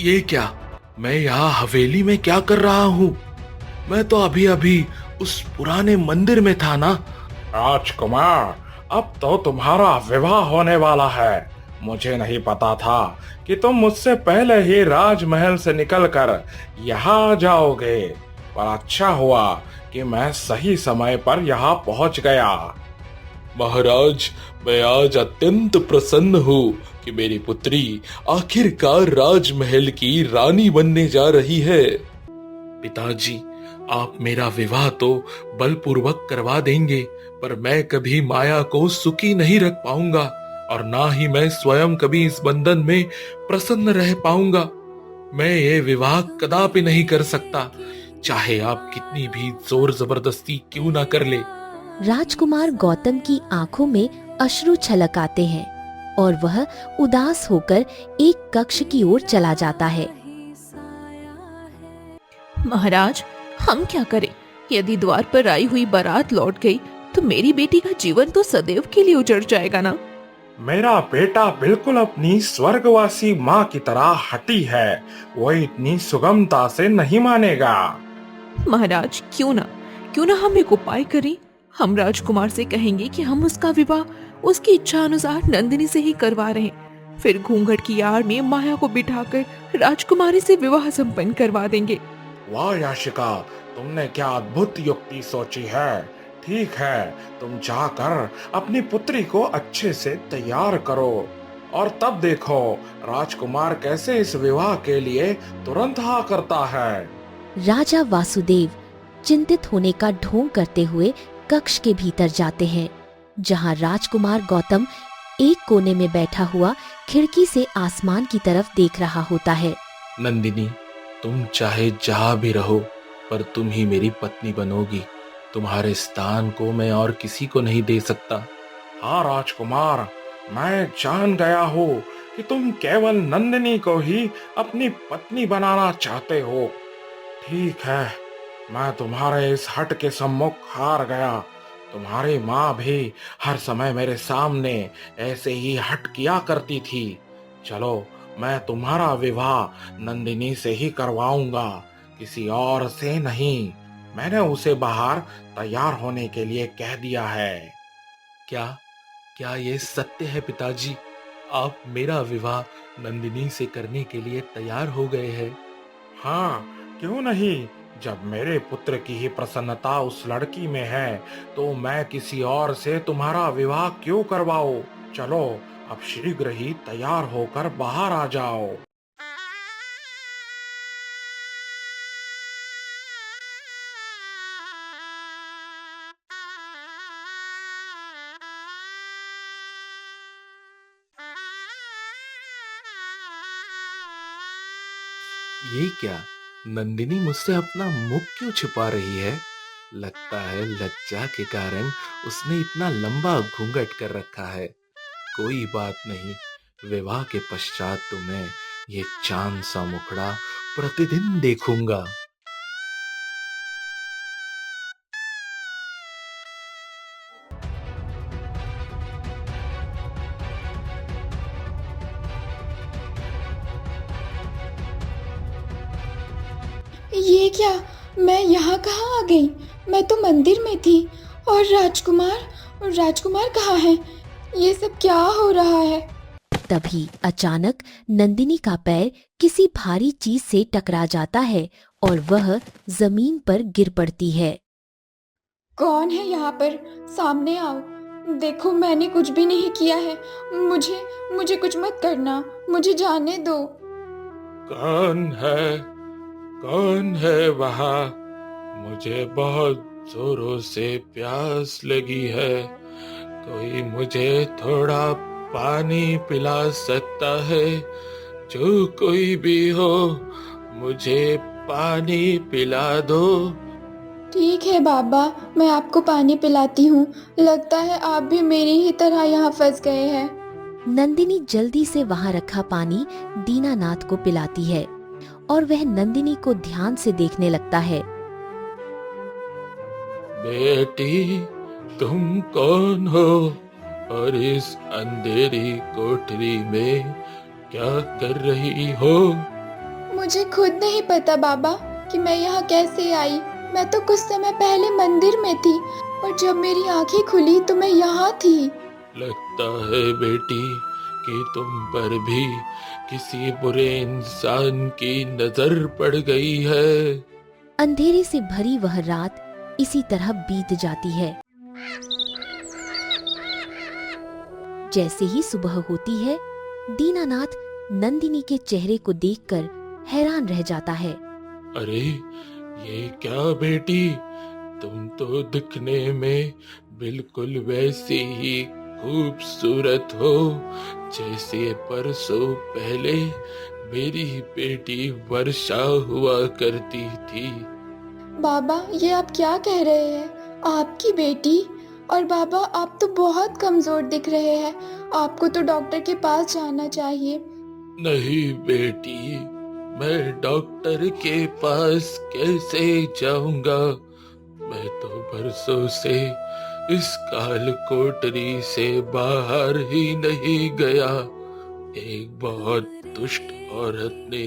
ये क्या? मैं यहाँ हवेली में क्या कर रहा हूँ? मैं तो अभी अभी उस पुराने मंदिर में था ना। राजकुमार, अब तो तुम्हारा विवाह होने वाला है। मुझे नहीं पता था कि तुम मुझसे पहले ही राजमहल से निकलकर यहाँ आ जाओगे। पर अच्छा हुआ कि मैं सही समय पर यहाँ पहुँच गया। महाराज, मैं आज अत्यंत प्रसन्न हूँ कि मेरी पुत्री आखिरकार राजमहल की रानी बनने जा रही है। पिताजी, आप मेरा विवाह तो बलपूर्वक करवा देंगे, पर मैं कभी माया को सुखी नहीं रख पाऊंगा और ना ही मैं स्वयं कभी इस बंधन में प्रसन्न रह पाऊंगा। मैं ये विवाह कदापि नहीं कर सकता, चाहे आप कितनी भी जोर जबरदस्ती क्यों ना कर ले। राजकुमार गौतम की आंखों में अश्रु छलक आते हैं और वह उदास होकर एक कक्ष की ओर चला जाता है। महाराज, हम क्या करें? यदि द्वार पर आई हुई बारात लौट गई तो मेरी बेटी का जीवन तो सदैव के लिए उजड़ जाएगा ना। मेरा बेटा बिल्कुल अपनी स्वर्गवासी माँ की तरह हठी है। वो इतनी सुगमता से नहीं मानेगा। महाराज, क्यों ना हम एक उपाय करें। हम राजकुमार से कहेंगे कि हम उसका विवाह उसकी इच्छा अनुसार नंदिनी से ही करवा रहे हैं। फिर घूंघट की आड़ में माया को बिठाकर राजकुमारी से विवाह संपन्न करवा देंगे। वाह याशिका, तुमने क्या अद्भुत युक्ति सोची है। ठीक है, तुम जाकर अपनी पुत्री को अच्छे से तैयार करो और तब देखो राजकुमार कैसे इस विवाह के लिए तुरंत हाँ करता है। राजा वासुदेव चिंतित होने का ढोंग करते हुए कक्ष के भीतर जाते हैं, जहां राजकुमार गौतम एक कोने में बैठा हुआ खिड़की से आसमान की तरफ देख रहा होता है। नंदिनी, तुम चाहे जहाँ भी रहो, पर तुम ही मेरी पत्नी बनोगी। तुम्हारे स्थान को मैं और किसी को नहीं दे सकता। हाँ राजकुमार, मैं जान गया हूँ कि तुम केवल नंदिनी को ही अपनी पत्नी बनाना चाहते हो। ठीक है, मैं तुम्हारे इस हट के सम्मुख हार गया। तुम्हारी माँ भी हर समय मेरे सामने ऐसे ही हट किया करती थी। चलो, मैं तुम्हारा विवाह नंदिनी से ही करवाऊंगा, किसी और से नहीं। मैंने उसे बाहर तैयार होने के लिए कह दिया है। क्या क्या ये सत्य है पिताजी? आप मेरा विवाह नंदिनी से करने के लिए तैयार हो गए हैं? हाँ, क्यों नहीं। जब मेरे पुत्र की ही प्रसन्नता उस लड़की में है तो मैं किसी और से तुम्हारा विवाह क्यों करवाऊं। चलो, अब शीघ्र ही तैयार होकर बाहर आ जाओ। ये क्या? नंदिनी मुझसे अपना मुख क्यों छुपा रही है? लगता है लज्जा के कारण उसने इतना लंबा घूंघट कर रखा है। कोई बात नहीं, विवाह के पश्चात तो मैं ये चांद सा मुखड़ा प्रतिदिन देखूंगा। ये क्या? मैं यहाँ कहाँ आ गई? मैं तो मंदिर में थी। और राजकुमार कहाँ है? ये सब क्या हो रहा है? तभी अचानक नंदिनी का पैर किसी भारी चीज से टकरा जाता है और वह जमीन पर गिर पड़ती है। कौन है यहाँ पर? सामने आओ। देखो, मैंने कुछ भी नहीं किया है। मुझे मुझे कुछ मत करना। मुझे जाने दो। कौन है? कौन है वहाँ? मुझे बहुत जोरों से प्यास लगी है। कोई मुझे थोड़ा पानी पिला सकता है? जो कोई भी हो, मुझे पानी पिला दो। ठीक है बाबा, मैं आपको पानी पिलाती हूँ। लगता है आप भी मेरी ही तरह यहाँ फंस गए हैं। नंदिनी जल्दी से वहाँ रखा पानी दीनानाथ को पिलाती है और वह नंदिनी को ध्यान से देखने लगता है। बेटी, तुम कौन हो और इस अंधेरी कोठरी में क्या कर रही हो? मुझे खुद नहीं पता बाबा कि मैं यहाँ कैसे आई। मैं तो कुछ समय पहले मंदिर में थी और जब मेरी आंखें खुली तो मैं यहाँ थी। लगता है बेटी कि तुम पर भी किसी बुरे इंसान की नजर पड़ गई है। अंधेरे से भरी वह रात इसी तरह बीत जाती है। जैसे ही सुबह होती है, दीनानाथ नंदिनी के चेहरे को देखकर हैरान रह जाता है। अरे ये क्या बेटी, तुम तो दिखने में बिल्कुल वैसी ही खूबसूरत हो जैसे परसों पहले मेरी बेटी वर्षा हुआ करती थी। बाबा ये आप क्या कह रहे हैं? आपकी बेटी? और बाबा आप तो बहुत कमजोर दिख रहे हैं, आपको तो डॉक्टर के पास जाना चाहिए। नहीं बेटी, मैं डॉक्टर के पास कैसे जाऊंगा? मैं तो बरसों से इस काल कोठरी से बाहर ही नहीं गया। एक बहुत दुष्ट औरत ने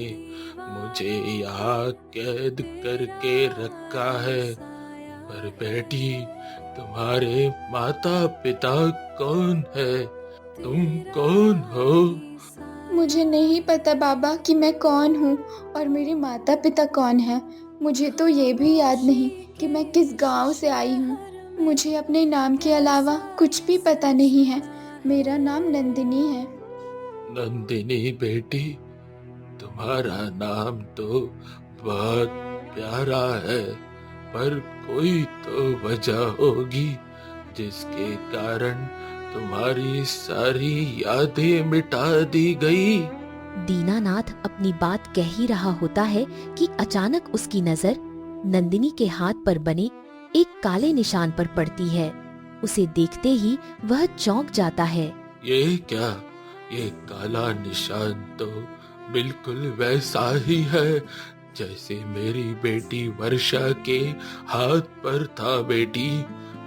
मुझे यहाँ कैद करके रखा है। पर बेटी, तुम्हारे माता पिता कौन है? तुम कौन हो? मुझे नहीं पता बाबा कि मैं कौन हूँ और मेरे माता पिता कौन हैं। मुझे तो ये भी याद नहीं कि मैं किस गांव से आई हूँ। मुझे अपने नाम के अलावा कुछ भी पता नहीं है। मेरा नाम नंदिनी है। नंदिनी बेटी, तुम्हारा नाम तो बहुत प्यारा है, पर कोई तो वजह होगी जिसके कारण तुम्हारी सारी यादें मिटा दी गई। दीनानाथ अपनी बात कह ही रहा होता है कि अचानक उसकी नजर नंदिनी के हाथ पर बने एक काले निशान पर पड़ती है। उसे देखते ही वह चौंक जाता है। ये क्या? ये काला निशान तो बिल्कुल वैसा ही है जैसे मेरी बेटी वर्षा के हाथ पर था। बेटी,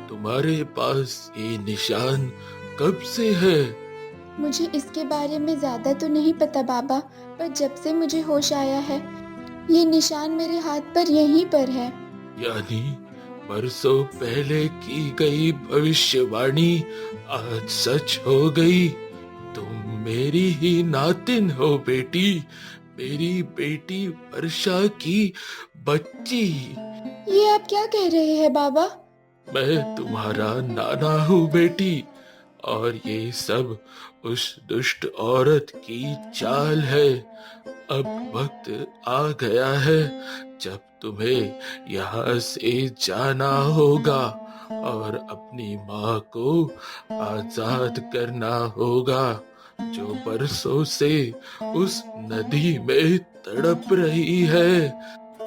तुम्हारे पास ये निशान कब से है? मुझे इसके बारे में ज्यादा तो नहीं पता बाबा, पर जब से मुझे होश आया है ये निशान मेरे हाथ पर यहीं पर है। यानी बरसों पहले की गई भविष्यवाणी आज सच हो गई। तुम मेरी ही नातिन हो बेटी, मेरी बेटी वर्षा की बच्ची। ये आप क्या कह रहे हैं बाबा? मैं तुम्हारा नाना हूँ बेटी, और ये सब उस दुष्ट औरत की चाल है। अब वक्त आ गया है जब तुम्हें यहाँ से जाना होगा और अपनी माँ को आजाद करना होगा जो बरसों से उस नदी में तड़प रही है।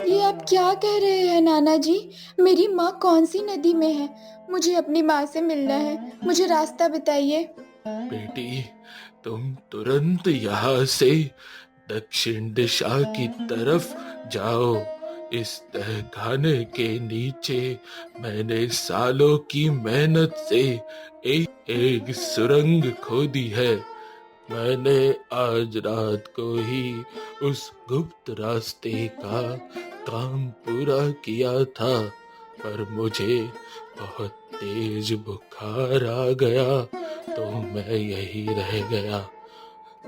ये आप क्या कह रहे हैं नाना जी? मेरी माँ कौन सी नदी में है? मुझे अपनी माँ से मिलना है, मुझे रास्ता बताइए। बेटी, तुम तुरंत यहाँ से दक्षिण दिशा की तरफ जाओ। इस तहखाने के नीचे मैंने सालों की मेहनत से एक सुरंग खोदी है। मैंने आज रात को ही उस गुप्त रास्ते का काम पूरा किया था, पर मुझे बहुत तेज बुखार आ गया तो मैं यही रह गया।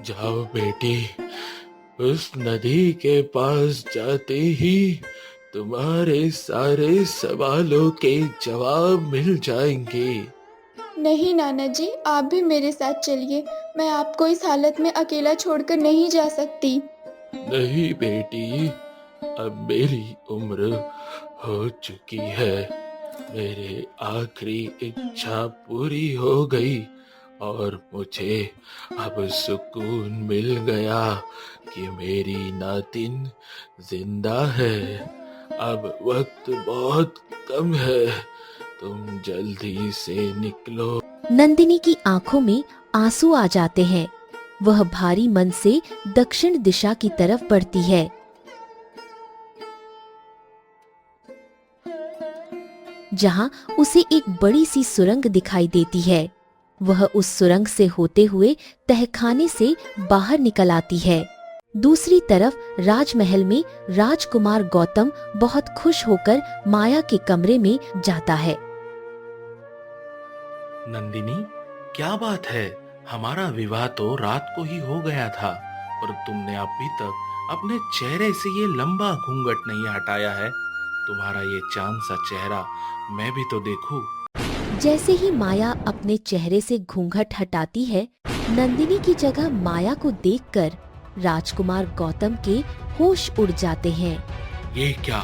जाओ बेटी, उस नदी के पास जाते ही तुम्हारे सारे सवालों के जवाब मिल जाएंगे। नहीं नाना जी, आप भी मेरे साथ चलिए। मैं आपको इस हालत में अकेला छोड़कर नहीं जा सकती। नहीं बेटी, अब मेरी उम्र हो चुकी है। मेरे आखिरी इच्छा पूरी हो गई और मुझे अब सुकून मिल गया कि मेरी नातिन जिंदा है। अब वक्त बहुत कम है, तुम जल्दी से निकलो। नंदिनी की आंखों में आंसू आ जाते हैं। वह भारी मन से दक्षिण दिशा की तरफ बढ़ती है। जहां उसे एक बड़ी सी सुरंग दिखाई देती है। वह उस सुरंग से होते हुए तहखाने से बाहर निकल आती है। दूसरी तरफ राजमहल में राजकुमार गौतम बहुत खुश होकर माया के कमरे में जाता है। नंदिनी, क्या बात है? हमारा विवाह तो रात को ही हो गया था, पर तुमने अभी तक अपने चेहरे से ये लंबा घूंघट नहीं हटाया है। तुम्हारा ये चांद सा चेहरा मैं भी तो देखूं। जैसे ही माया अपने चेहरे से घूंघट हटाती है, नंदिनी की जगह माया को देखकर राजकुमार गौतम के होश उड़ जाते हैं। ये क्या?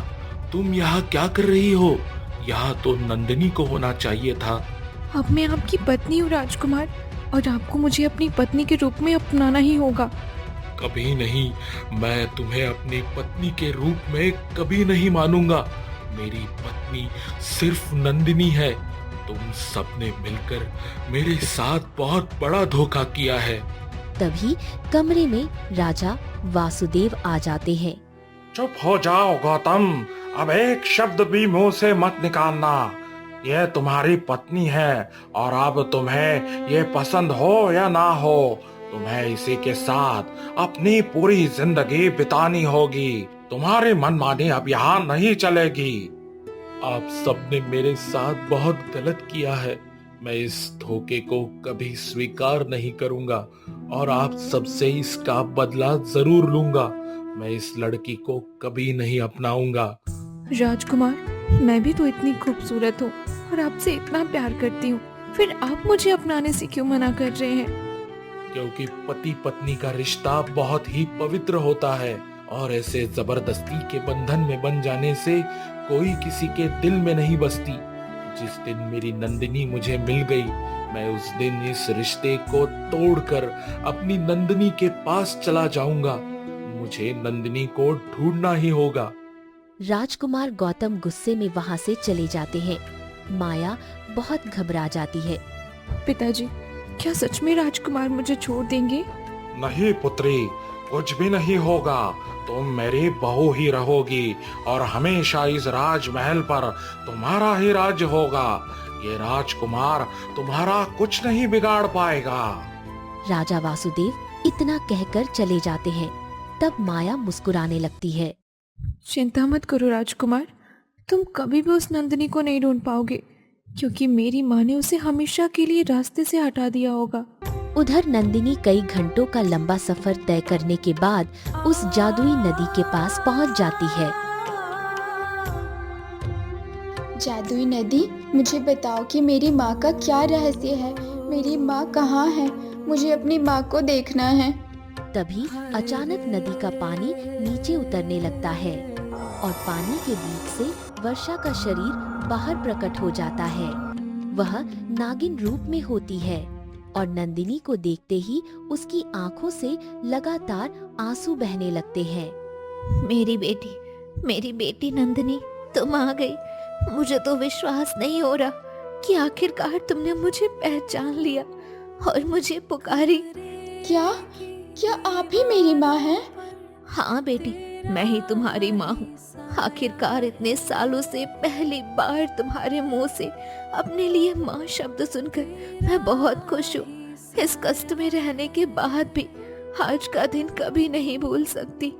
तुम यहाँ क्या कर रही हो? यहाँ तो नंदिनी को होना चाहिए था। अब मैं आपकी पत्नी हूँ राजकुमार, और आपको मुझे अपनी पत्नी के रूप में अपनाना ही होगा। कभी नहीं, मैं तुम्हें अपनी पत्नी के रूप में कभी नहीं मानूंगा। मेरी पत्नी सिर्फ नंदिनी है। तुम सबने मिलकर मेरे साथ बहुत बड़ा धोखा किया है। तभी कमरे में राजा वासुदेव आ जाते हैं। चुप हो जाओ गौतम, अब एक शब्द भी मुंह से मत निकालना। यह तुम्हारी पत्नी है, और अब तुम्हें ये पसंद हो या ना हो, तुम्हें इसी के साथ अपनी पूरी जिंदगी बितानी होगी। तुम्हारी मनमानी अब यहाँ नहीं चलेगी। आप सबने मेरे साथ बहुत गलत किया है। मैं इस धोखे को कभी स्वीकार नहीं करूंगा, और आप सबसे इसका बदला जरूर लूंगा। मैं इस लड़की को कभी नहीं अपनाऊंगा। राजकुमार, मैं भी तो इतनी खूबसूरत हूँ और आपसे इतना प्यार करती हूँ, फिर आप मुझे अपनाने से क्यों मना कर रहे हैं? क्योंकि पति पत्नी का रिश्ता बहुत ही पवित्र होता है, और ऐसे जबरदस्ती के बंधन में बन जाने से कोई किसी के दिल में नहीं बसती। जिस दिन मेरी नंदिनी मुझे मिल गई, मैं उस दिन इस रिश्ते को तोड़कर अपनी नंदिनी के पास चला जाऊंगा। मुझे नंदिनी को ढूंढना ही होगा। राजकुमार गौतम गुस्से में वहाँ से चले जाते हैं। माया बहुत घबरा जाती है। पिताजी, क्या सच में राजकुमार मुझे छोड़ देंगे? नहीं पुत्री, कुछ भी नहीं होगा। तुम मेरी बहू ही रहोगी, और हमेशा इस राजमहल पर तुम्हारा ही राज्य होगा। ये राजकुमार तुम्हारा कुछ नहीं बिगाड़ पाएगा। राजा वासुदेव इतना कहकर चले जाते हैं। तब माया मुस्कुराने लगती है। चिंता मत करो राजकुमार, तुम कभी भी उस नंदिनी को नहीं ढूंढ पाओगे, क्योंकि मेरी माँ ने उसे हमेशा के लिए रास्ते से हटा दिया होगा। उधर नंदिनी कई घंटों का लंबा सफर तय करने के बाद उस जादुई नदी के पास पहुंच जाती है। जादुई नदी, मुझे बताओ कि मेरी माँ का क्या रहस्य है। मेरी माँ कहाँ है? मुझे अपनी माँ को देखना है। तभी अचानक नदी का पानी नीचे उतरने लगता है, और पानी के बीच से वर्षा का शरीर बाहर प्रकट हो जाता है। वह नागिन रूप में होती है, और नंदिनी को देखते ही उसकी आंखों से लगातार आंसू बहने लगते हैं। मेरी बेटी नंदिनी, तुम आ गई। मुझे तो विश्वास नहीं हो रहा कि आखिरकार तुमने मुझे पहचान लिया और मुझे पुकारी। क्या आप ही मेरी माँ हैं? हाँ बेटी, मैं ही तुम्हारी माँ हूँ। आखिरकार इतने सालों से पहली बार तुम्हारे मुंह से अपने लिए माँ शब्द सुनकर मैं बहुत खुश हूँ। इस कष्ट में रहने के बाद भी आज का दिन कभी नहीं भूल सकती।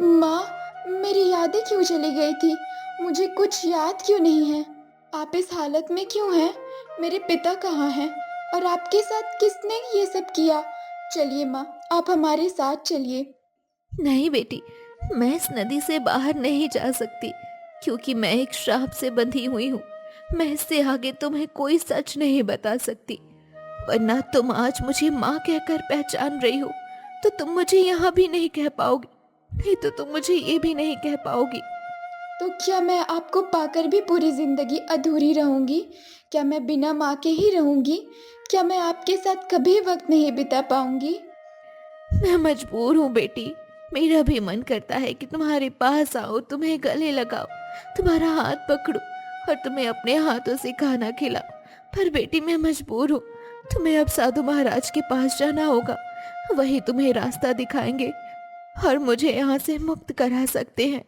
माँ, मेरी यादें क्यों चली गई थी? मुझे कुछ याद क्यों नहीं है? आप इस हालत में क्यों हैं? मेरे पिता कहाँ हैं? और आपके साथ किसने ये सब किया? चलिए माँ, आप हमारे साथ चलिए। नहीं बेटी, मैं इस नदी से बाहर नहीं जा सकती, क्योंकि मैं एक श्राप से बंधी हुई हूँ। मैं इससे आगे तुम्हें कोई सच नहीं बता सकती, वरना तुम आज मुझे माँ कहकर पहचान रही हो तो तुम मुझे यहाँ भी नहीं कह पाओगी, नहीं तो तुम मुझे ये भी नहीं कह पाओगी। तो क्या मैं आपको पाकर भी पूरी जिंदगी अधूरी रहूंगी? क्या मैं बिना माँ के ही रहूंगी? क्या मैं आपके साथ कभी वक्त नहीं बिता पाऊंगी? मैं मजबूर हूँ बेटी। मेरा भी मन करता है कि तुम्हारे पास आओ, तुम्हें गले लगाओ, तुम्हारा हाथ पकड़ो और तुम्हें अपने हाथों से खाना खिलाओ, पर बेटी मैं मजबूर हूँ। तुम्हें अब साधु महाराज के पास जाना होगा, वही तुम्हें रास्ता दिखाएंगे और मुझे यहाँ से मुक्त करा सकते हैं।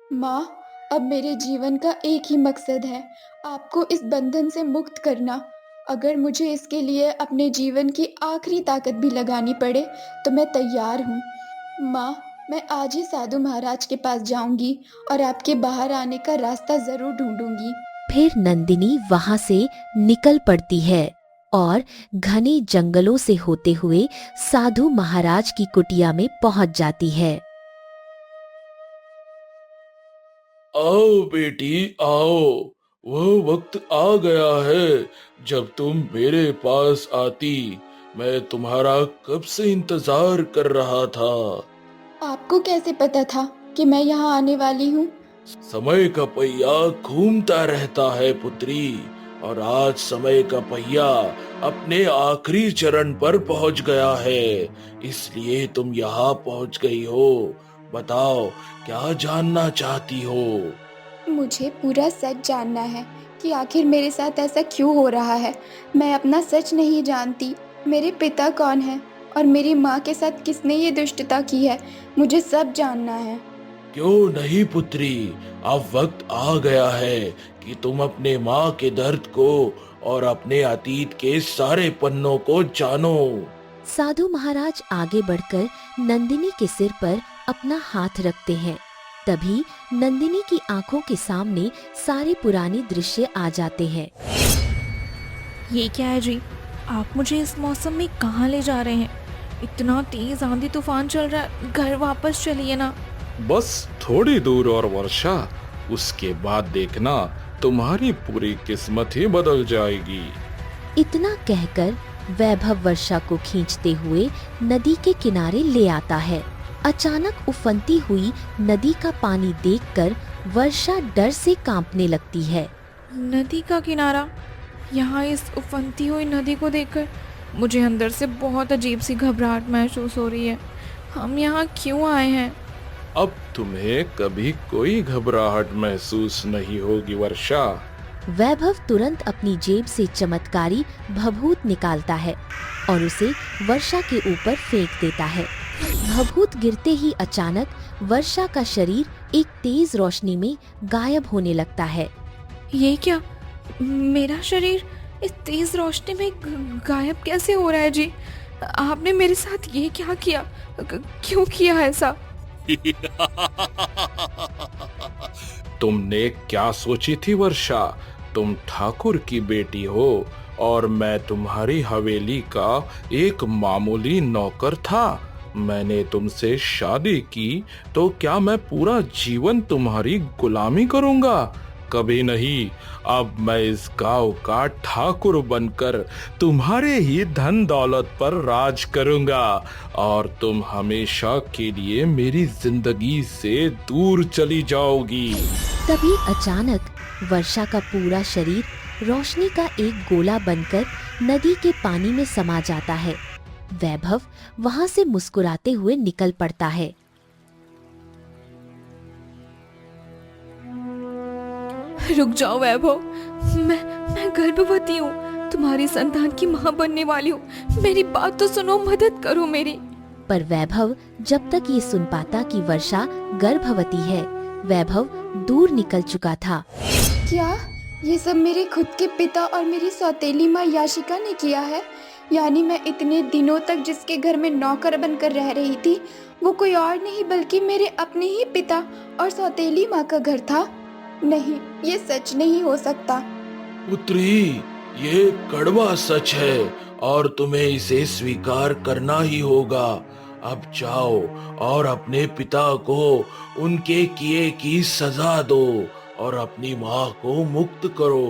माँ, अब मेरे जीवन का एक ही मकसद है, आपको इस बंधन से मुक्त करना। अगर मुझे इसके लिए अपने जीवन की आखिरी ताकत भी लगानी पड़े तो मैं तैयार हूँ। माँ, मैं आज ही साधु महाराज के पास जाऊंगी और आपके बाहर आने का रास्ता जरूर ढूंढूंगी। फिर नंदिनी वहां से निकल पड़ती है और घने जंगलों से होते हुए साधु महाराज की कुटिया में पहुंच जाती है। आओ बेटी आओ, वह वक्त आ गया है जब तुम मेरे पास आती। मैं तुम्हारा कब से इंतजार कर रहा था। आपको कैसे पता था कि मैं यहाँ आने वाली हूँ? समय का पहिया घूमता रहता है पुत्री, और आज समय का पहिया अपने आखिरी चरण पर पहुंच गया है, इसलिए तुम यहाँ पहुंच गई हो। बताओ, क्या जानना चाहती हो? मुझे पूरा सच जानना है कि आखिर मेरे साथ ऐसा क्यों हो रहा है। मैं अपना सच नहीं जानती। मेरे पिता कौन हैं और मेरी माँ के साथ किसने ये दुष्टता की है, मुझे सब जानना है। क्यों नहीं पुत्री, अब वक्त आ गया है कि तुम अपने माँ के दर्द को और अपने अतीत के सारे पन्नों को जानो। साधु महाराज आगे बढ़कर नंदिनी के सिर पर अपना हाथ रखते हैं। तभी नंदिनी की आंखों के सामने सारे पुराने दृश्य आ जाते हैं। ये क्या है जी? आप मुझे इस मौसम में कहाँ ले जा रहे हैं? इतना तेज आंधी तूफान चल रहा है, घर वापस चलिए ना। बस थोड़ी दूर और वर्षा, उसके बाद देखना तुम्हारी पूरी किस्मत ही बदल जाएगी। इतना कहकर वैभव वर्षा को खींचते हुए नदी के किनारे ले आता है। अचानक उफनती हुई नदी का पानी देखकर वर्षा डर से कांपने लगती है। नदी का किनारा, यहाँ इस उफनती हुई नदी को देखकर मुझे अंदर से बहुत अजीब सी घबराहट महसूस हो रही है। हम यहाँ क्यों आए हैं? अब तुम्हें कभी कोई घबराहट महसूस नहीं होगी वर्षा। वैभव तुरंत अपनी जेब से चमत्कारी भभूत निकालता है और उसे वर्षा के ऊपर फेंक देता है। भभूत गिरते ही अचानक वर्षा का शरीर एक तेज रोशनी में गायब होने लगता है। ये क्या? मेरा शरीर इस तेज रोशनी में गायब कैसे हो रहा है जी? आपने मेरे साथ ये क्या किया? क्यों किया ऐसा? तुमने क्या सोची थी वर्षा? तुम ठाकुर की बेटी हो और मैं तुम्हारी हवेली का एक मामूली नौकर था। मैंने तुमसे शादी की तो क्या मैं पूरा जीवन तुम्हारी गुलामी करूंगा? कभी नहीं। अब मैं इस गांव का ठाकुर बनकर तुम्हारे ही धन दौलत पर राज करूंगा और तुम हमेशा के लिए मेरी जिंदगी से दूर चली जाओगी। तभी अचानक वर्षा का पूरा शरीर रोशनी का एक गोला बनकर नदी के पानी में समा जाता है। वैभव वहां से मुस्कुराते हुए निकल पड़ता है। रुक जाओ वैभव, मैं गर्भवती हूँ, तुम्हारी संतान की माँ बनने वाली हूँ। मेरी बात तो सुनो, मदद करो मेरी। पर वैभव जब तक ये सुन पाता कि वर्षा गर्भवती है, वैभव दूर निकल चुका था। क्या ये सब मेरे खुद के पिता और मेरी सौतेली माँ याशिका ने किया है? यानी मैं इतने दिनों तक जिसके घर में नौकर बनकर रह रही थी, वो कोई और नहीं बल्कि मेरे अपने ही पिता और सौतेली माँ का घर था। नहीं, ये सच नहीं हो सकता। पुत्री, ये कड़वा सच है और तुम्हें इसे स्वीकार करना ही होगा। अब जाओ और अपने पिता को उनके किए की सजा दो और अपनी माँ को मुक्त करो।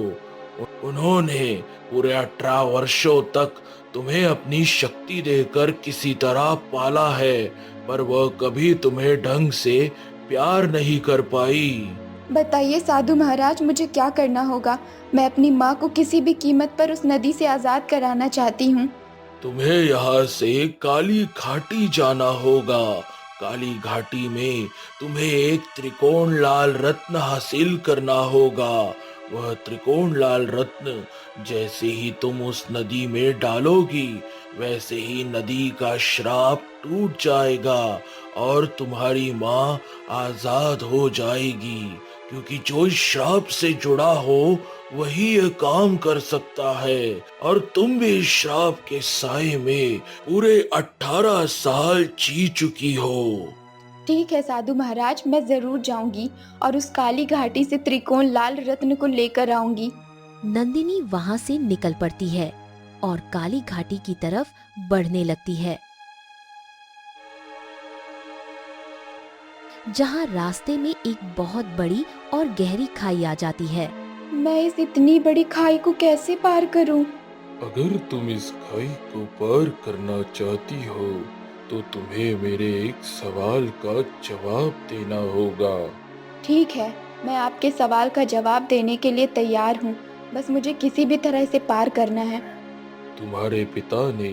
उन्होंने पूरे 18 वर्षों तक तुम्हें अपनी शक्ति देकर किसी तरह पाला है, पर वह कभी तुम्हें ढंग से प्यार नहीं कर पाई। बताइए साधु महाराज, मुझे क्या करना होगा? मैं अपनी माँ को किसी भी कीमत पर उस नदी से आजाद कराना चाहती हूँ। तुम्हें यहाँ से काली घाटी जाना होगा। काली घाटी में तुम्हें एक त्रिकोण लाल रत्न हासिल करना होगा। वह त्रिकोण लाल रत्न जैसे ही तुम उस नदी में डालोगी, वैसे ही नदी का श्राप टूट जाएगा और तुम्हारी माँ आजाद हो जाएगी, क्योंकि जो इस श्राप से जुड़ा हो वही यह काम कर सकता है, और तुम भी इस श्राप के साए में पूरे 18 साल जी चुकी हो। ठीक है साधु महाराज, मैं जरूर जाऊंगी और उस काली घाटी से त्रिकोण लाल रत्न को लेकर आऊंगी। नंदिनी वहां से निकल पड़ती है और काली घाटी की तरफ बढ़ने लगती है, जहां रास्ते में एक बहुत बड़ी और गहरी खाई आ जाती है। मैं इस इतनी बड़ी खाई को कैसे पार करूं? अगर तुम इस खाई को पार करना चाहती हो तो तुम्हें मेरे एक सवाल का जवाब देना होगा। ठीक है, मैं आपके सवाल का जवाब देने के लिए तैयार हूँ, बस मुझे किसी भी तरह से पार करना है। तुम्हारे पिता ने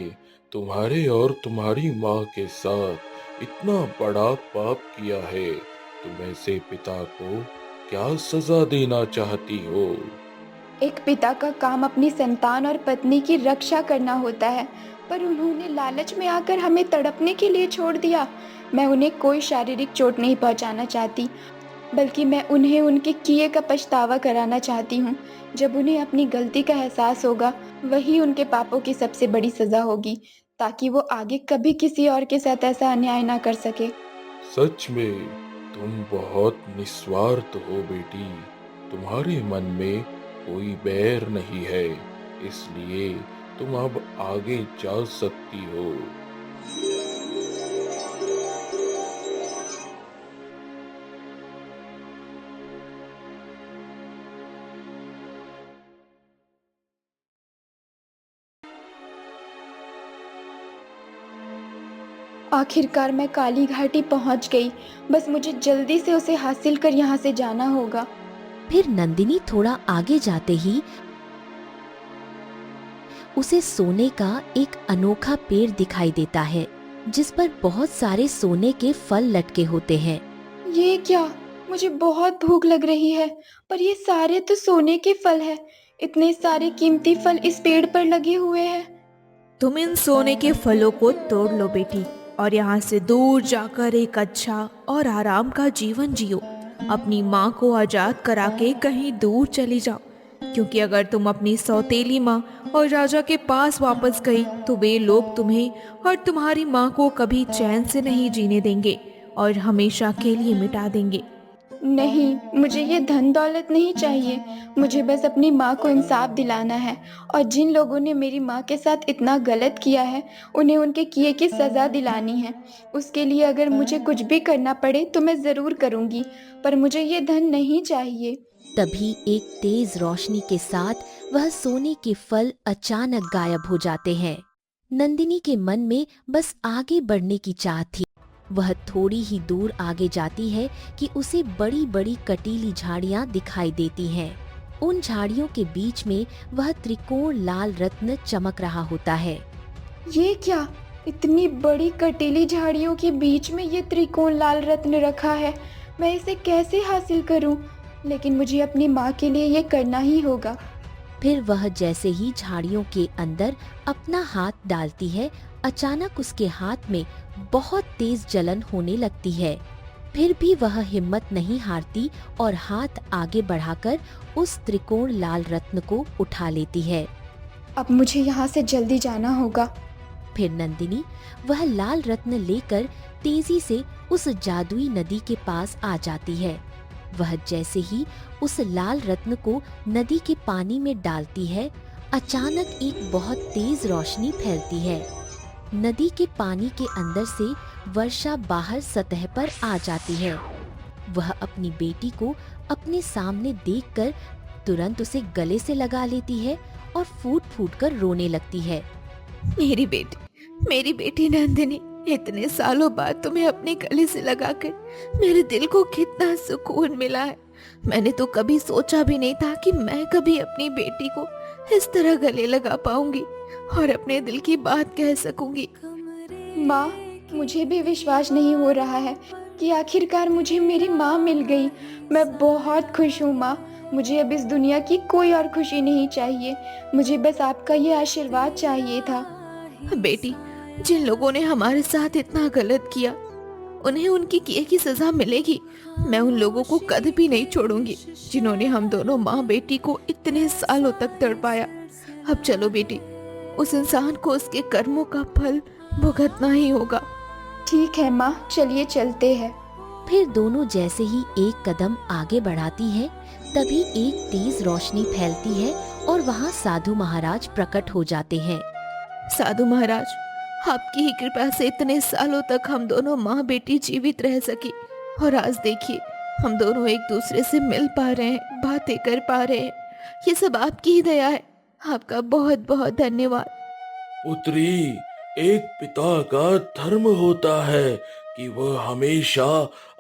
तुम्हारे और तुम्हारी माँ के साथ इतना बड़ा पाप किया है, तुम ऐसे पिता को क्या सजा देना चाहती हो? एक पिता का काम अपनी संतान और पत्नी की रक्षा करना होता है, पर उन्होंने लालच में आकर हमें तड़पने के लिए छोड़ दिया। मैं उन्हें कोई शारीरिक चोट नहीं पहुंचाना चाहती, बल्कि मैं उन्हें उनके किए का पछतावा कराना चाहती हूँ। जब उन्हें अपनी गलती का एहसास होगा, वही उनके पापों की सबसे बड़ी सजा होगी, ताकि वो आगे कभी किसी और के साथ ऐसा अन्याय ना कर सके। सच में तुम बहुत निस्वार्थ हो बेटी। तुम्हारे मन में कोई बैर नहीं है, इसलिए तुम अब आगे जा सकती हो। आखिरकार मैं काली घाटी पहुंच गई, बस मुझे जल्दी से उसे हासिल कर यहाँ से जाना होगा। फिर नंदिनी थोड़ा आगे जाते ही उसे सोने का एक अनोखा पेड़ दिखाई देता है, जिस पर बहुत सारे सोने के फल लटके होते हैं। ये क्या? मुझे बहुत भूख लग रही है, पर ये सारे तो सोने के फल हैं। इतने सारे कीमती फल इस पेड़ पर लगे हुए हैं। तुम इन सोने के फलों को तोड़ लो बेटी, और यहाँ से दूर जाकर एक अच्छा और आराम का जीवन जियो। अपनी माँ को आजाद करा के कहीं दूर चली जाओ, क्योंकि अगर तुम अपनी सौतेली माँ और राजा के पास वापस गई तो वे लोग तुम्हें और तुम्हारी माँ को कभी चैन से नहीं जीने देंगे और हमेशा के लिए मिटा देंगे। नहीं, मुझे ये धन दौलत नहीं चाहिए। मुझे बस अपनी माँ को इंसाफ दिलाना है, और जिन लोगों ने मेरी माँ के साथ इतना गलत किया है उन्हें उनके किए की सज़ा दिलानी है। उसके लिए अगर मुझे कुछ भी करना पड़े तो मैं ज़रूर करूँगी, पर मुझे ये धन नहीं चाहिए। तभी एक तेज रोशनी के साथ वह सोने के फल अचानक गायब हो जाते हैं। नंदिनी के मन में बस आगे बढ़ने की चाह थी। वह थोड़ी ही दूर आगे जाती है कि उसे बड़ी बड़ी कटीली झाड़ियां दिखाई देती हैं। उन झाड़ियों के बीच में वह त्रिकोण लाल रत्न चमक रहा होता है। ये क्या? इतनी बड़ी कटीली झाड़ियों के बीच में ये त्रिकोण लाल रत्न रखा है। मैं इसे कैसे हासिल करूं? लेकिन मुझे अपनी माँ के लिए ये करना ही होगा। फिर वह जैसे ही झाड़ियों के अंदर अपना हाथ डालती है, अचानक उसके हाथ में बहुत तेज जलन होने लगती है। फिर भी वह हिम्मत नहीं हारती और हाथ आगे बढ़ाकर उस त्रिकोण लाल रत्न को उठा लेती है। अब मुझे यहाँ से जल्दी जाना होगा। फिर नंदिनी वह लाल रत्न लेकर तेजी से उस जादुई नदी के पास आ जाती है। वह जैसे ही उस लाल रत्न को नदी के पानी में डालती है, अचानक एक बहुत तेज रोशनी फैलती है। नदी के पानी के अंदर से वर्षा बाहर सतह पर आ जाती है। वह अपनी बेटी को अपने सामने देखकर तुरंत उसे गले से लगा लेती है और फूट फूट कर रोने लगती है। मेरी बेटी नंदिनी, इतने सालों बाद तुम्हें अपने गले से लगाकर मेरे दिल को कितना सुकून मिला है। मैंने तो कभी सोचा भी नहीं था कि मैं कभी अपनी बेटी को इस तरह गले लगा पाऊंगी और अपने दिल की बात कह सकूंगी। माँ, मुझे भी विश्वास नहीं हो रहा है कि आखिरकार मुझे मेरी माँ मिल गई। मैं बहुत खुश हूँ माँ। मुझे अब इस दुनिया की कोई और खुशी नहीं चाहिए। मुझे बस आपका ये आशीर्वाद चाहिए था। बेटी, जिन लोगों ने हमारे साथ इतना गलत किया उन्हें उनकी किए की सजा मिलेगी। मैं उन लोगों को कभी भी नहीं छोड़ूंगी जिन्होंने हम दोनों माँ बेटी को इतने सालों तक तड़पाया। अब चलो बेटी, उस इंसान को उसके कर्मों का फल भुगतना ही होगा। ठीक है माँ, चलिए चलते हैं। फिर दोनों जैसे ही एक कदम आगे बढ़ाती हैं, तभी एक तेज रोशनी फैलती है और वहाँ साधु महाराज प्रकट हो जाते हैं। साधु महाराज, आपकी ही कृपा से इतने सालों तक हम दोनों माँ बेटी जीवित रह सकी, और आज देखिए हम दोनों एक दूसरे से मिल पा रहे हैं, बातें कर पा रहे हैं। ये सब आपकी ही दया है। आपका बहुत बहुत धन्यवाद। पुत्री, एक पिता का धर्म होता है कि वह हमेशा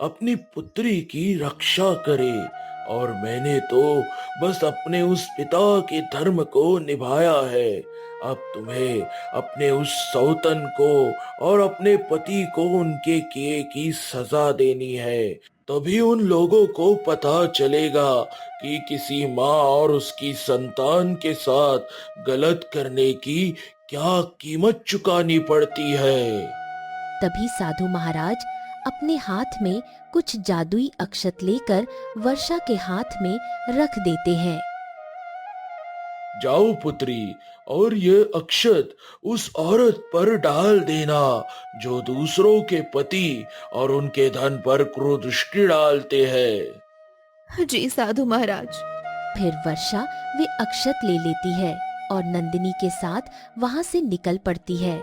अपनी पुत्री की रक्षा करे, और मैंने तो बस अपने उस पिता के धर्म को निभाया है। अब तुम्हें अपने उस सौतन को और अपने पति को उनके किए की सजा देनी है। तभी उन लोगों को पता चलेगा कि किसी माँ और उसकी संतान के साथ गलत करने की क्या कीमत चुकानी पड़ती है। तभी साधु महाराज अपने हाथ में कुछ जादुई अक्षत लेकर वर्षा के हाथ में रख देते हैं। जाओ पुत्री, और ये अक्षत उस औरत पर डाल देना जो दूसरों के पति और उनके धन पर क्रूरदृष्टि डालते हैं। जी साधु महाराज। फिर वर्षा वे अक्षत ले लेती है और नंदिनी के साथ वहाँ से निकल पड़ती है।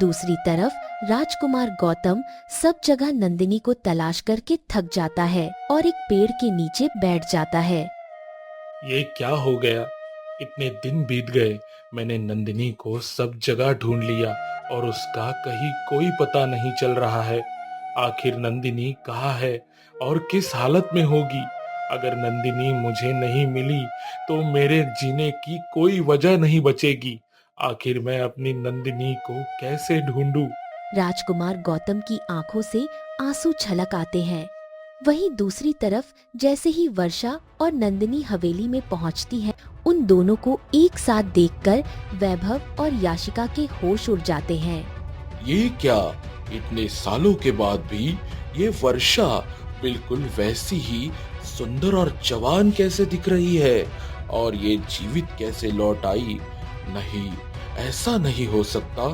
दूसरी तरफ राजकुमार गौतम सब जगह नंदिनी को तलाश करके थक जाता है और एक पेड़ के नीचे बैठ जाता है। ये क्या हो गया? इतने दिन बीत गए, मैंने नंदिनी को सब जगह ढूंढ लिया और उसका कहीं कोई पता नहीं चल रहा है। आखिर नंदिनी कहाँ है और किस हालत में होगी? अगर नंदिनी मुझे नहीं मिली तो मेरे जीने की कोई वजह नहीं बचेगी। आखिर मैं अपनी नंदिनी को कैसे ढूंढूं? राजकुमार गौतम की आंखों से आंसू छलक आते हैं। वहीं दूसरी तरफ जैसे ही वर्षा और नंदिनी हवेली में पहुंचती है, उन दोनों को एक साथ देखकर वैभव और याशिका के होश उड़ जाते हैं। ये क्या, इतने सालों के बाद भी ये वर्षा बिल्कुल वैसी ही सुंदर और जवान कैसे दिख रही है, और ये जीवित कैसे लौट आई? नहीं, ऐसा नहीं हो सकता।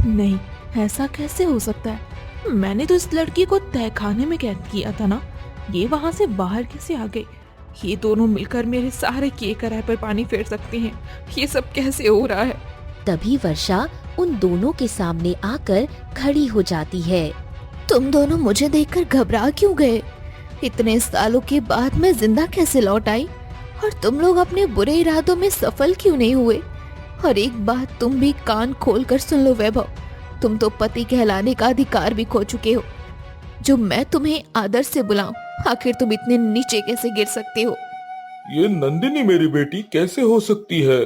नहीं, ऐसा कैसे हो सकता है? मैंने तो इस लड़की को तहखाने में कैद किया था ना। ये वहां से बाहर कैसे आ गई? ये दोनों मिलकर मेरे सारे किए कराए पर पानी फेर सकते हैं। ये सब कैसे हो रहा है? तभी वर्षा उन दोनों के सामने आकर खड़ी हो जाती है। तुम दोनों मुझे देखकर घबरा क्यों गए? इतने सालों के बाद मैं जिंदा कैसे लौट आई? और तुम लोग अपने बुरे इरादों में सफल क्यों नहीं हुए? और एक बात तुम भी कान खोल कर सुन लो वैभव, तुम तो पति कहलाने का अधिकार भी खो चुके हो। जो मैं तुम्हें आदर से बुलाऊं, आखिर तुम इतने नीचे कैसे गिर सकते हो? ये नंदिनी मेरी बेटी कैसे हो सकती है?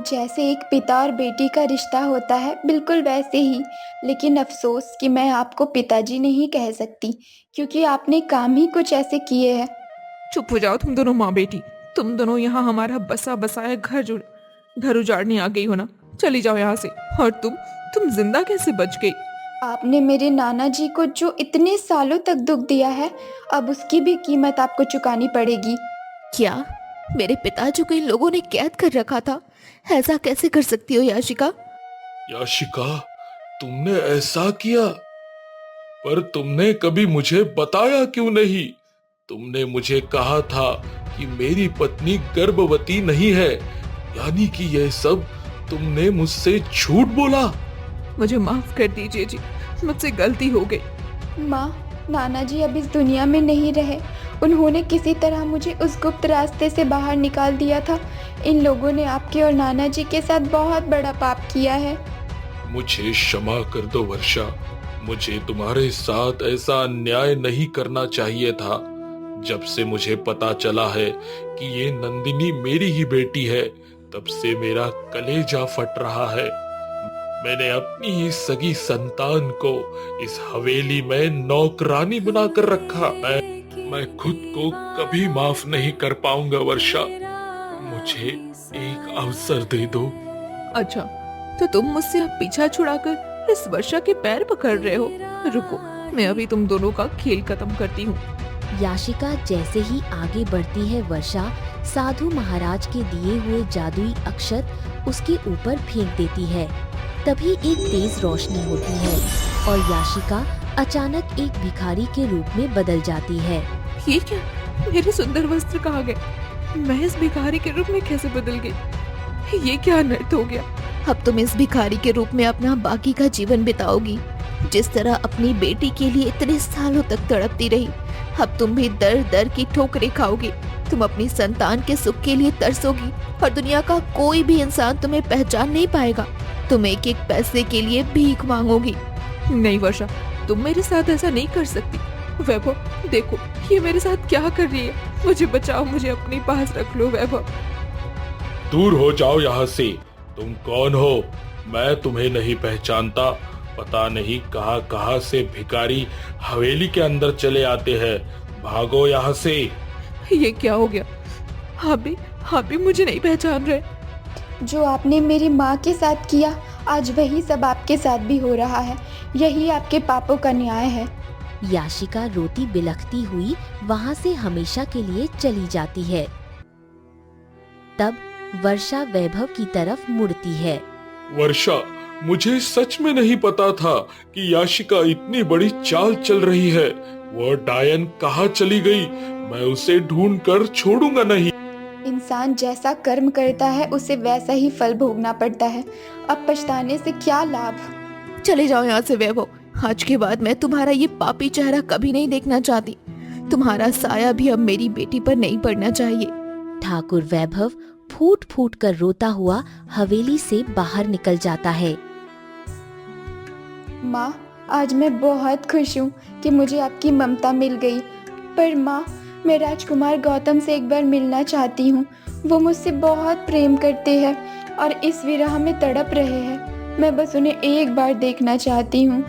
जैसे एक पिता और बेटी का रिश्ता होता है, बिल्कुल वैसे ही। लेकिन अफसोस कि मैं आपको पिताजी नहीं कह सकती, क्योंकि आपने काम ही कुछ ऐसे किए हैं। चुप हो जाओ तुम दोनों माँ बेटी। तुम दोनों यहाँ हमारा बसा बसाया घर उजाड़ने आ गई हो ना। चली जाओ यहाँ से। और तुम जिंदा कैसे बच गई? आपने मेरे नाना जी को जो इतने सालों तक दुख दिया है, अब उसकी भी कीमत आपको चुकानी पड़ेगी। क्या मेरे पिताजी को इन लोगों ने कैद कर रखा था? ऐसा कैसे कर सकती हो याशिका? याशिका, तुमने ऐसा किया? पर तुमने कभी मुझे बताया क्यों नहीं? तुमने मुझे कहा था कि मेरी पत्नी गर्भवती नहीं है, यानी कि यह सब तुमने मुझसे झूठ बोला। मुझे माफ कर दीजिए जी, मुझसे गलती हो गई। माँ, नाना जी अब इस दुनिया में नहीं रहे। उन्होंने किसी तरह मुझे उस गुप्त रास्ते से बाहर निकाल दिया था। इन लोगों ने आपके और नाना जी के साथ बहुत बड़ा पाप किया है। मुझे क्षमा कर दो वर्षा, मुझे तुम्हारे साथ ऐसा अन्याय नहीं करना चाहिए था। जब से मुझे पता चला है कि ये नंदिनी मेरी ही बेटी है, तब से मेरा कलेजा फट रहा है। मैंने अपनी ही सगी संतान को इस हवेली में नौकरानी बनाकर रखा। मैं खुद को कभी माफ नहीं कर पाऊंगा वर्षा, मुझे एक अवसर दे दो। अच्छा, तो तुम मुझसे अब पीछा छुड़ाकर इस वर्षा के पैर पकड़ रहे हो? रुको, मैं अभी तुम दोनों का खेल खत्म करती हूँ। याशिका जैसे ही आगे बढ़ती है, वर्षा साधु महाराज के दिए हुए जादुई अक्षत उसके ऊपर फेंक देती है। तभी एक तेज रोशनी होती है और याशिका अचानक एक भिखारी के रूप में बदल जाती है। ये क्या? मेरे सुंदर वस्त्र कहाँ गए? मैं इस भिखारी के रूप में कैसे बदल गई? ये क्या अनर्थ हो गया? अब तुम इस भिखारी के रूप में अपना बाकी का जीवन बिताओगी। जिस तरह अपनी बेटी के लिए इतने सालों तक तड़पती रही, अब तुम भी दर दर की ठोकरें खाओगी। तुम अपनी संतान के सुख के लिए तरसोगी और दुनिया का कोई भी इंसान तुम्हें पहचान नहीं पाएगा। तुम एक एक पैसे के लिए भीख मांगोगी। नहीं वर्षा, तुम मेरे साथ ऐसा नहीं कर सकती। वैभव, देखो ये मेरे साथ क्या कर रही है। मुझे बचाओ, मुझे अपने पास रख लो वैभव। दूर हो जाओ यहाँ से। तुम कौन हो? मैं तुम्हें नहीं पहचानता। पता नहीं कहाँ कहाँ से भिखारी हवेली के अंदर चले आते हैं। भागो यहाँ से। ये क्या हो गया? आप भी मुझे नहीं पहचान रहे। जो आपने मेरी माँ के साथ किया, आज वही सब आपके साथ भी हो रहा है। यही आपके पापों का न्याय है। याशिका रोती बिलखती हुई वहाँ से हमेशा के लिए चली जाती है। तब वर्षा वैभव की तरफ मुड़ती है। वर्षा, मुझे सच में नहीं पता था कि याशिका इतनी बड़ी चाल चल रही है। वो डायन कहाँ चली गई? मैं उसे ढूंढ कर छोड़ूंगा नहीं। इंसान जैसा कर्म करता है उसे वैसा ही फल भोगना पड़ता है। अब पछताने से क्या लाभ। चले जाओ यहाँ से वैभव। आज के बाद मैं तुम्हारा ये पापी चेहरा कभी नहीं देखना चाहती। तुम्हारा साया भी अब मेरी बेटी पर नहीं पड़ना चाहिए। ठाकुर वैभव फूट फूट कर रोता हुआ हवेली से बाहर निकल जाता है। माँ, आज मैं बहुत खुश हूँ कि मुझे आपकी ममता मिल गई। पर माँ, मैं राजकुमार गौतम से एक बार मिलना चाहती हूँ। वो मुझसे बहुत प्रेम करते हैं और इस विरह में तड़प रहे हैं। मैं बस उन्हें एक बार देखना चाहती हूँ।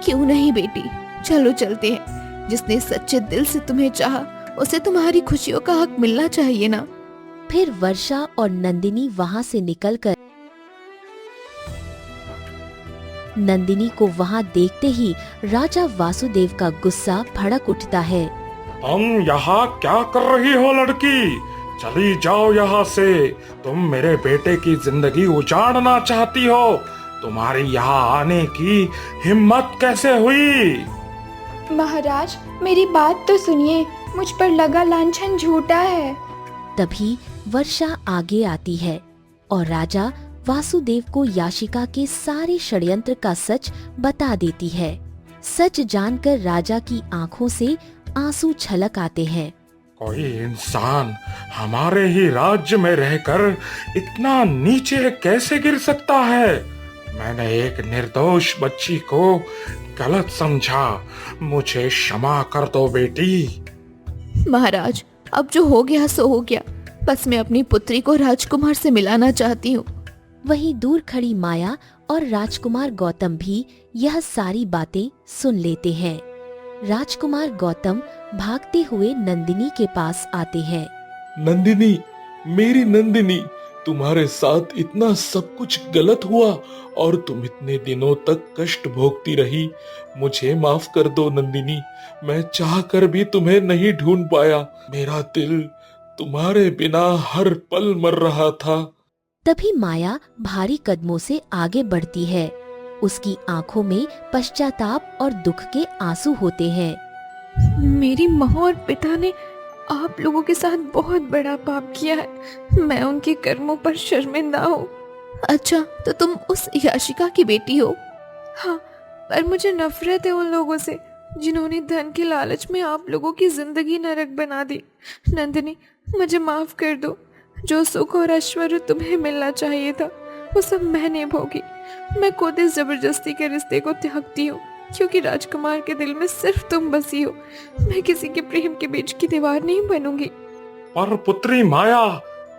क्यों नहीं बेटी, चलो चलते हैं। जिसने सच्चे दिल से तुम्हें चाहा, उसे तुम्हारी खुशियों का हक मिलना चाहिए ना। फिर वर्षा और नंदिनी वहाँ से निकलकर नंदिनी को वहाँ देखते ही राजा वासुदेव का गुस्सा भड़क उठता है। तुम यहाँ क्या कर रही हो लड़की? चली जाओ यहाँ से। तुम मेरे बेटे की जिंदगी उजाड़ना चाहती हो। तुम्हारी यहाँ आने की हिम्मत कैसे हुई? महाराज, मेरी बात तो सुनिए। मुझ पर लगा लांछन झूठा है। तभी वर्षा आगे आती है और राजा वासुदेव को याशिका के सारे षड्यंत्र का सच बता देती है। सच जानकर राजा की आंखों से आंसू छलक आते हैं। कोई इंसान हमारे ही राज्य में रहकर इतना नीचे कैसे गिर सकता है? मैंने एक निर्दोष बच्ची को गलत समझा। मुझे क्षमा कर दो बेटी। महाराज, अब जो हो गया सो हो गया। बस मैं अपनी पुत्री को राजकुमार से मिलाना चाहती हूँ। वहीं दूर खड़ी माया और राजकुमार गौतम भी यह सारी बातें सुन लेते हैं। राजकुमार गौतम भागते हुए नंदिनी के पास आते हैं। नंदिनी, मेरी नंदिनी, तुम्हारे साथ इतना सब कुछ गलत हुआ और तुम इतने दिनों तक कष्ट भोगती रही। मुझे माफ कर दो नंदिनी। मैं चाह कर भी तुम्हें नहीं ढूंढ पाया। मेरा दिल तुम्हारे बिना हर पल मर रहा था। तभी माया भारी कदमों से आगे बढ़ती है। उसकी आंखों में पश्चाताप और दुख के आंसू होते हैं। मेरी माँ और पिता ने आप लोगों के साथ बहुत बड़ा पाप किया है। मैं उनके कर्मों पर शर्मिंदा हूँ। अच्छा, तो तुम उस याशिका की बेटी हो? हाँ, पर मुझे नफरत है उन लोगों से जिन्होंने धन के लालच में आप लोगों की जिंदगी नरक बना दी। नंदिनी, मुझे माफ कर दो। जो सुख और ऐश्वर्य तुम्हें मिलना चाहिए था, वो सब मैंने भोगी। मैं खुद इस जबरदस्ती के रिश्ते को त्यागती हूँ, क्योंकि राजकुमार के दिल में सिर्फ तुम बसी हो। मैं किसी के प्रेम के बीच की दीवार नहीं बनूंगी। पर पुत्री माया,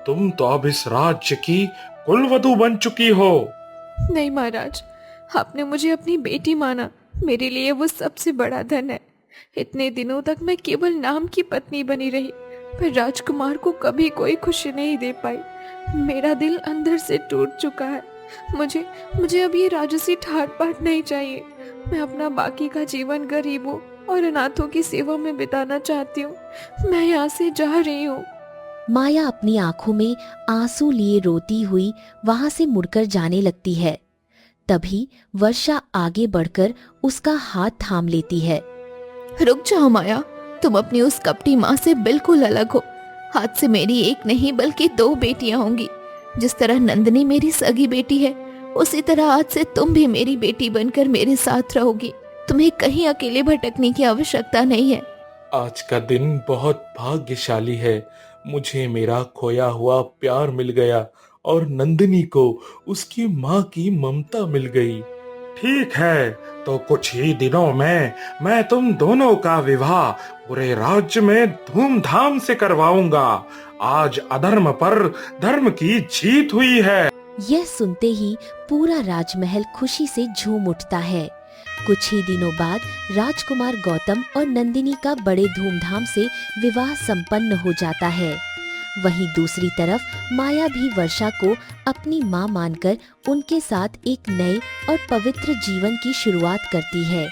तुम तो अब इस राज्य की कुलवधू बन चुकी हो। नहीं महाराज, आपने मुझे अपनी बेटी माना। मेरे लिए वो सबसे बड़ा धन है। इतने दिनों तक मैं केवल नाम की पत्नी बनी रही, पर राजकुमार को कभी कोई खुशी नहीं दे पाई। मेरा दिल अंदर से टूट चुका है। मुझे मुझे अब ये राजसी ठाट बाट नहीं चाहिए। मैं अपना बाकी का जीवन गरीबों और अनाथों की सेवा में बिताना चाहती हूँ। मैं यहाँ से जा रही हूँ। माया अपनी आंखों में आंसू लिए रोती हुई वहां से मुड़कर जाने लगती है। तभी वर्षा आगे बढ़कर उसका हाथ थाम लेती है। रुक जाओ माया, तुम अपनी उस कपटी माँ से बिल्कुल अलग हो। हाथ से मेरी एक नहीं बल्कि 2 बेटियां होंगी। जिस तरह नंदिनी मेरी सगी बेटी है, उसी तरह आज से तुम भी मेरी बेटी बनकर मेरे साथ रहोगी। तुम्हें कहीं अकेले भटकने की आवश्यकता नहीं है। आज का दिन बहुत भाग्यशाली है। मुझे मेरा खोया हुआ प्यार मिल गया और नंदिनी को उसकी माँ की ममता मिल गई। ठीक है, तो कुछ ही दिनों में मैं तुम दोनों का विवाह पूरे राज्य में धूमधाम से करवाऊंगा। आज अधर्म पर धर्म की जीत हुई है। यह सुनते ही पूरा राजमहल खुशी से झूम उठता है। कुछ ही दिनों बाद राजकुमार गौतम और नंदिनी का बड़े धूमधाम से विवाह संपन्न हो जाता है। वहीं दूसरी तरफ माया भी वर्षा को अपनी मां मानकर उनके साथ एक नए और पवित्र जीवन की शुरुआत करती है।